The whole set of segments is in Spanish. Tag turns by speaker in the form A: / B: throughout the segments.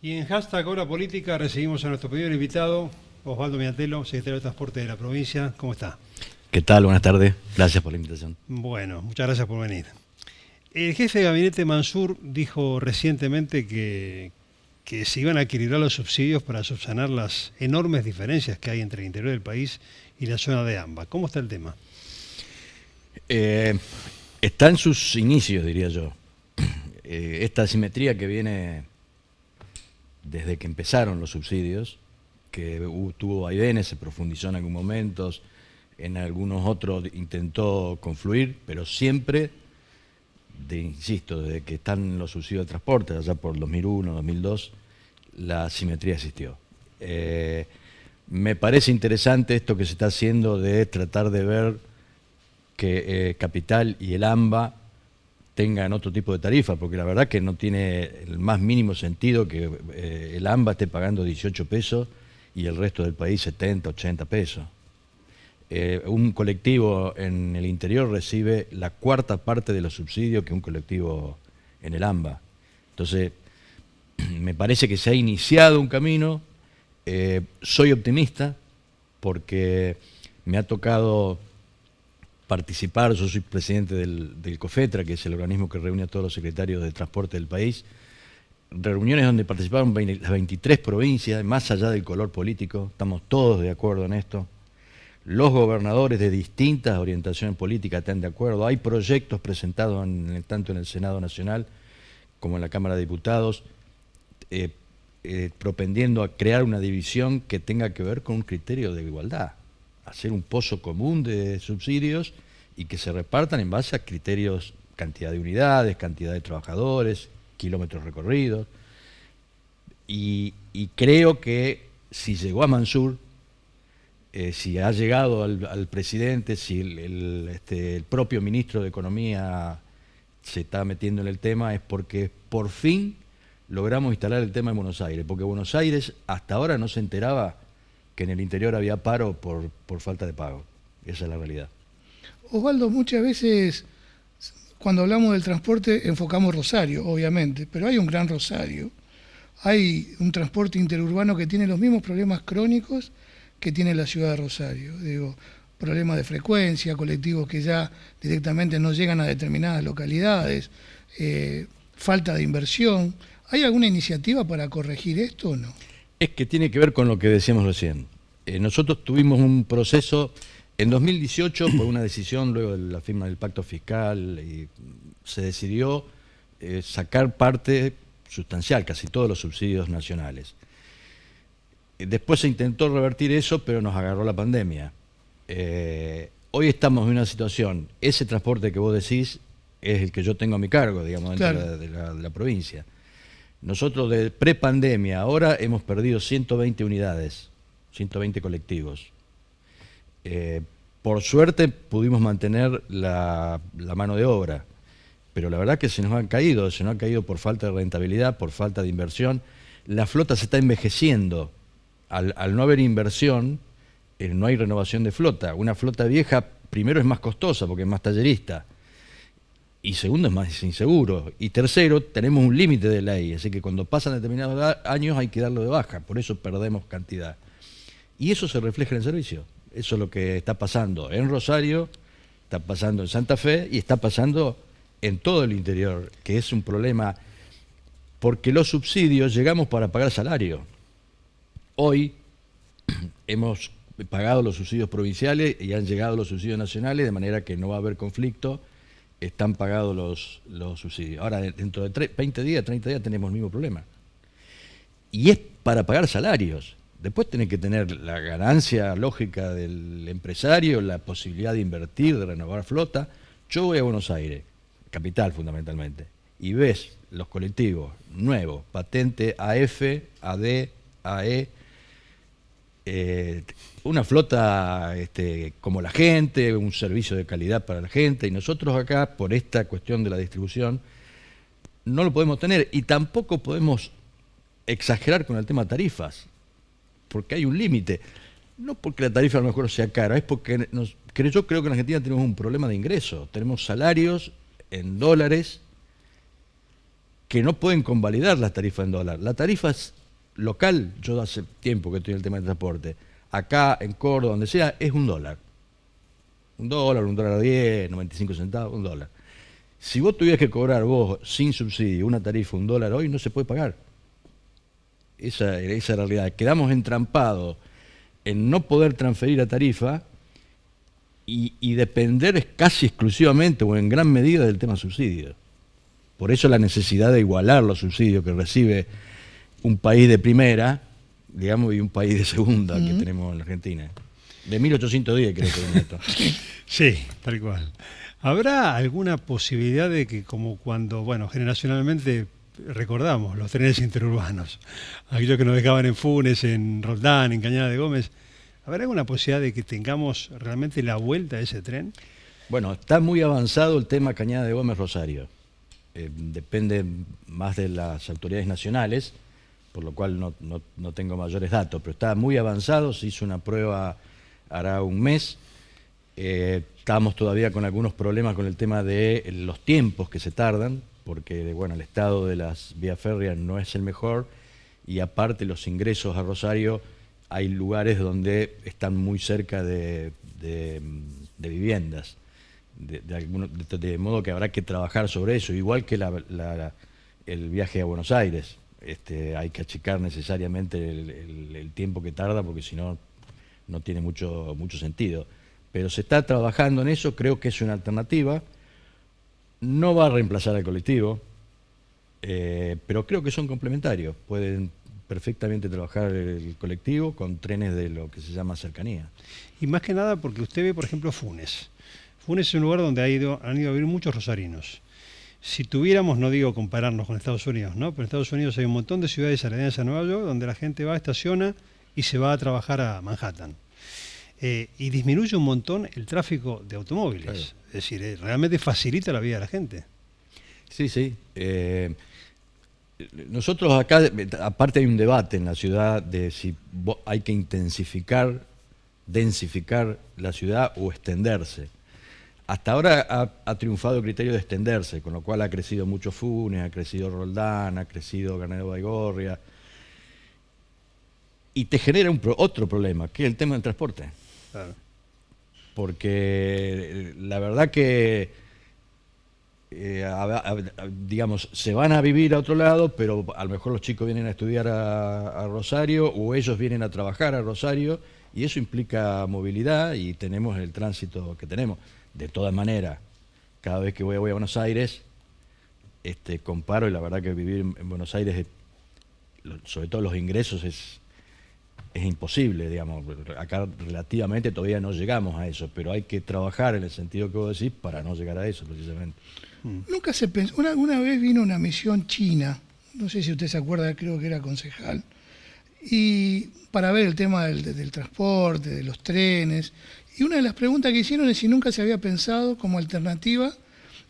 A: Y en hashtag Hora Política recibimos a nuestro primer invitado, Osvaldo Miatelo, secretario de Transporte de la provincia. ¿Cómo está?
B: ¿Qué tal? Buenas tardes. Gracias por la invitación.
A: Bueno, muchas gracias por venir. El jefe de gabinete Mansur dijo recientemente que se iban a equilibrar los subsidios para subsanar las enormes diferencias que hay entre el interior del país y la zona de AMBA. ¿Cómo está el tema?
B: Está en sus inicios, diría yo. Esta asimetría que viene desde que empezaron los subsidios, que tuvo vaivenes, se profundizó en algunos momentos, en algunos otros intentó confluir, pero siempre, insisto, desde que están los subsidios de transporte, allá por 2001, 2002, la asimetría existió. Me parece interesante esto que se está haciendo de tratar de ver que Capital y el AMBA tengan otro tipo de tarifa, porque la verdad que no tiene el más mínimo sentido que el AMBA esté pagando 18 pesos y el resto del país 70, 80 pesos. Un colectivo en el interior recibe la cuarta parte de los subsidios que un colectivo en el AMBA. Entonces, me parece que se ha iniciado un camino. Soy optimista porque me ha tocado participar, yo soy presidente del COFETRA, que es el organismo que reúne a todos los secretarios de transporte del país, reuniones donde participaron las 23 provincias, más allá del color político, estamos todos de acuerdo en esto. Los gobernadores de distintas orientaciones políticas están de acuerdo. Hay proyectos presentados tanto en el Senado Nacional como en la Cámara de Diputados, propendiendo a crear una división que tenga que ver con un criterio de igualdad, hacer un pozo común de subsidios y que se repartan en base a criterios, cantidad de unidades, cantidad de trabajadores, kilómetros recorridos. Y creo que si llegó a Mansur, si ha llegado al presidente, si el propio ministro de Economía se está metiendo en el tema, es porque por fin logramos instalar el tema en Buenos Aires, porque Buenos Aires hasta ahora no se enteraba que en el interior había paro por falta de pago. Esa es la realidad.
C: Osvaldo, muchas veces cuando hablamos del transporte enfocamos Rosario, obviamente, pero hay un gran Rosario. Hay un transporte interurbano que tiene los mismos problemas crónicos que tiene la ciudad de Rosario. Digo, problemas de frecuencia, colectivos que ya directamente no llegan a determinadas localidades, falta de inversión. ¿Hay alguna iniciativa para corregir esto o no?
B: Es que tiene que ver con lo que decíamos recién. Nosotros tuvimos un proceso en 2018 por una decisión luego de la firma del pacto fiscal y se decidió sacar parte sustancial, casi todos los subsidios nacionales. Después se intentó revertir eso, pero nos agarró la pandemia. Hoy estamos en una situación, ese transporte que vos decís es el que yo tengo a mi cargo, digamos, dentro
C: Claro.
B: de la provincia. Nosotros de prepandemia ahora hemos perdido 120 unidades, 120 colectivos. Por suerte pudimos mantener la mano de obra, pero la verdad que se nos ha caído por falta de rentabilidad, por falta de inversión. La flota se está envejeciendo. Al no haber inversión, no hay renovación de flota. Una flota vieja, primero, es más costosa porque es más tallerista. Y segundo, es más inseguro. Y tercero, tenemos un límite de ley. Así que cuando pasan determinados años hay que darlo de baja. Por eso perdemos cantidad. Y eso se refleja en el servicio. Eso es lo que está pasando en Rosario, está pasando en Santa Fe y está pasando en todo el interior, que es un problema porque los subsidios llegamos para pagar salario. Hoy hemos pagado los subsidios provinciales y han llegado los subsidios nacionales, de manera que no va a haber conflicto, están pagados los subsidios. Ahora, dentro de 20 días, 30 días tenemos el mismo problema. Y es para pagar salarios. Después tenés que tener la ganancia lógica del empresario, la posibilidad de invertir, de renovar flota. Yo voy a Buenos Aires, capital fundamentalmente, y ves los colectivos nuevos, patente AF, AD, AE, una flota como la gente, un servicio de calidad para la gente, y nosotros acá, por esta cuestión de la distribución, no lo podemos tener, y tampoco podemos exagerar con el tema tarifas, porque hay un límite. No porque la tarifa a lo mejor sea cara, es porque yo creo que en Argentina tenemos un problema de ingreso. Tenemos salarios en dólares que no pueden convalidar las tarifas en dólar. La tarifa es local, yo hace tiempo que estoy en el tema del transporte, acá en Córdoba, donde sea, es $1. $1.10, 95 centavos, $1. Si vos tuvieras que cobrar vos sin subsidio una tarifa $1 hoy, no se puede pagar. Esa es la realidad. Quedamos entrampados en no poder transferir la tarifa y depender casi exclusivamente o en gran medida del tema subsidio. Por eso la necesidad de igualar los subsidios que recibe un país de primera, digamos, y un país de segunda que tenemos en la Argentina. De 1810 creo que viene esto.
A: Sí, tal cual. ¿Habrá alguna posibilidad de que, como cuando, bueno, generacionalmente recordamos los trenes interurbanos, aquellos que nos dejaban en Funes, en Roldán, en Cañada de Gómez, ¿habrá alguna posibilidad de que tengamos realmente la vuelta a ese tren?
B: Bueno, está muy avanzado el tema Cañada de Gómez Rosario. Depende más de las autoridades nacionales, por lo cual no tengo mayores datos, pero está muy avanzado, se hizo una prueba hará un mes. Estamos todavía con algunos problemas con el tema de los tiempos que se tardan, porque bueno, el estado de las vías férreas no es el mejor y aparte los ingresos a Rosario hay lugares donde están muy cerca de viviendas, de modo que habrá que trabajar sobre eso, igual que el viaje a Buenos Aires. Hay que achicar necesariamente el tiempo que tarda porque si no, no tiene mucho sentido. Pero se está trabajando en eso, creo que es una alternativa. No va a reemplazar al colectivo, pero creo que son complementarios. Pueden perfectamente trabajar el colectivo con trenes de lo que se llama cercanía.
A: Y más que nada porque usted ve, por ejemplo, Funes. Funes es un lugar donde han ido a vivir muchos rosarinos. Si tuviéramos, no digo compararnos con Estados Unidos, ¿no? Pero en Estados Unidos hay un montón de ciudades aledañas a Nueva York donde la gente va, estaciona y se va a trabajar a Manhattan. Y disminuye un montón el tráfico de automóviles. Claro. Es decir, realmente facilita la vida de la gente.
B: Sí, sí. Nosotros acá, aparte hay un debate en la ciudad de si hay que densificar la ciudad o extenderse. Hasta ahora ha triunfado el criterio de extenderse, con lo cual ha crecido mucho Funes, ha crecido Roldán, ha crecido Garnero Baigorria. Y te genera otro problema, que es el tema del transporte. Claro. Porque la verdad que, digamos, se van a vivir a otro lado, pero a lo mejor los chicos vienen a estudiar a Rosario o ellos vienen a trabajar a Rosario y eso implica movilidad y tenemos el tránsito que tenemos. De todas maneras, cada vez que voy a Buenos Aires, comparo y la verdad que vivir en Buenos Aires, sobre todo los ingresos, es imposible, digamos. Acá relativamente todavía no llegamos a eso, pero hay que trabajar en el sentido que vos decís para no llegar a eso precisamente.
C: Nunca se pensó, una vez vino una misión china, no sé si usted se acuerda, creo que era concejal, y para ver el tema del transporte, de los trenes, y una de las preguntas que hicieron es si nunca se había pensado como alternativa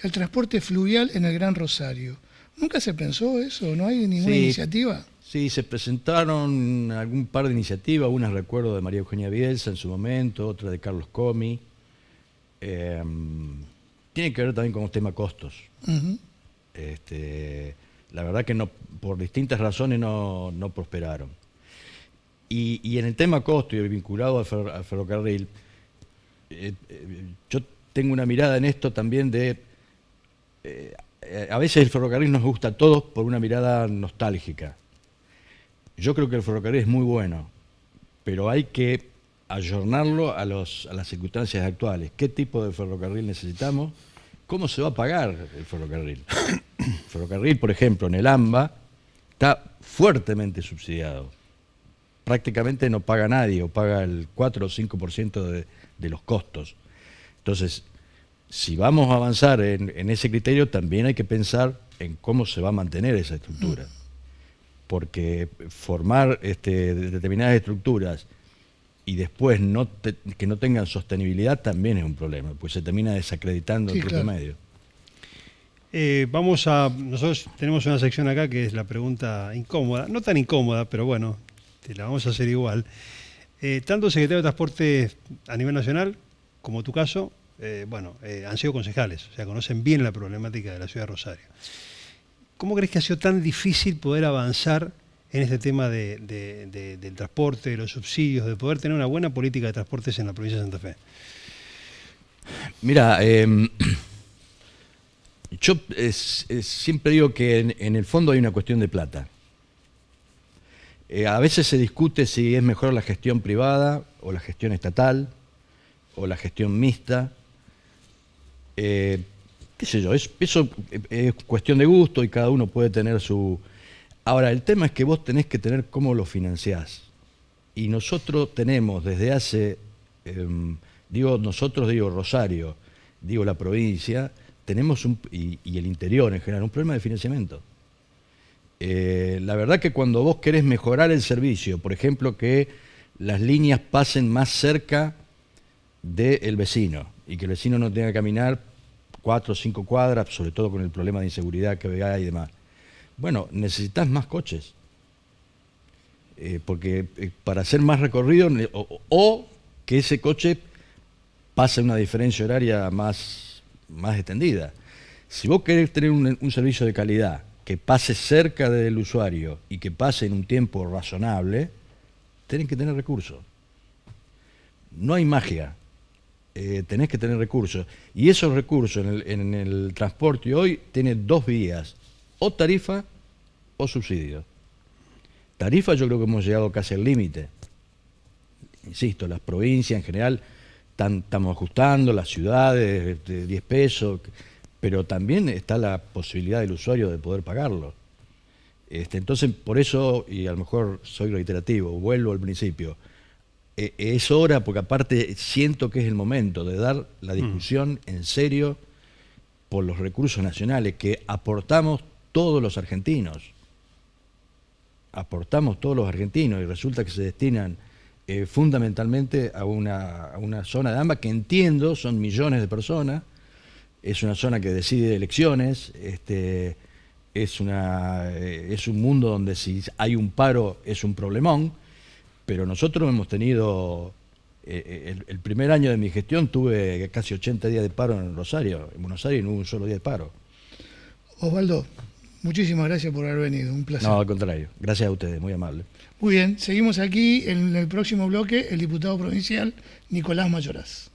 C: el transporte fluvial en el Gran Rosario. ¿Nunca se pensó eso? ¿No hay ninguna iniciativa?
B: Sí, se presentaron algún par de iniciativas, unas recuerdo de María Eugenia Bielsa en su momento, otra de Carlos Comi. Tiene que ver también con el tema costos. Uh-huh. La verdad que no, por distintas razones no prosperaron. Y en el tema costo y vinculado al ferrocarril, yo tengo una mirada en esto también de... a veces el ferrocarril nos gusta a todos por una mirada nostálgica. Yo creo que el ferrocarril es muy bueno, pero hay que ayornarlo a las circunstancias actuales. ¿Qué tipo de ferrocarril necesitamos? ¿Cómo se va a pagar el ferrocarril? El ferrocarril, por ejemplo, en el AMBA, está fuertemente subsidiado. Prácticamente no paga nadie, o paga el 4 o 5% de los costos. Entonces, si vamos a avanzar en ese criterio, también hay que pensar en cómo se va a mantener esa estructura. Porque formar determinadas estructuras y después que no tengan sostenibilidad también es un problema, pues se termina desacreditando el propio medio.
A: Nosotros tenemos una sección acá que es la pregunta incómoda, no tan incómoda, pero bueno, te la vamos a hacer igual. Tanto el secretario de Transporte a nivel nacional, como tu caso, han sido concejales, o sea, conocen bien la problemática de la ciudad de Rosario. ¿Cómo crees que ha sido tan difícil poder avanzar en este tema del transporte, de los subsidios, de poder tener una buena política de transportes en la provincia de Santa Fe?
B: Mira, yo siempre digo que en el fondo hay una cuestión de plata. A veces se discute si es mejor la gestión privada o la gestión estatal o la gestión mixta. Qué sé yo, eso es cuestión de gusto y cada uno puede tener su... Ahora, el tema es que vos tenés que tener cómo lo financiás. Y nosotros tenemos desde hace, digo Rosario, digo la provincia, tenemos y el interior en general, un problema de financiamiento. La verdad que cuando vos querés mejorar el servicio, por ejemplo, que las líneas pasen más cerca del vecino y que el vecino no tenga que caminar 4 o 5 cuadras, sobre todo con el problema de inseguridad que hay y demás. Bueno, necesitas más coches, porque para hacer más recorrido o que ese coche pase una diferencia horaria más extendida. Si vos querés tener un servicio de calidad que pase cerca del usuario y que pase en un tiempo razonable, tenés que tener recursos. No hay magia, tenés que tener recursos. Y esos recursos en el transporte hoy tienen 2 vías, o tarifa o subsidio. Tarifa yo creo que hemos llegado casi al límite. Insisto, las provincias en general estamos ajustando, las ciudades de 10 pesos, pero también está la posibilidad del usuario de poder pagarlo. Entonces, por eso, y a lo mejor soy reiterativo, vuelvo al principio, es hora, porque aparte siento que es el momento de dar la discusión en serio por los recursos nacionales que aportamos todos los argentinos. Aportamos todos los argentinos y resulta que se destinan fundamentalmente a una zona de AMBA que entiendo son millones de personas. Es una zona que decide elecciones, es un mundo donde si hay un paro es un problemón, pero nosotros hemos tenido, el primer año de mi gestión tuve casi 80 días de paro en Rosario, en Buenos Aires no hubo un solo día de paro.
C: Osvaldo, muchísimas gracias por haber venido, un placer.
B: No, al contrario, gracias a ustedes, muy amable.
C: Muy bien, seguimos aquí en el próximo bloque, el diputado provincial Nicolás Mayoraz.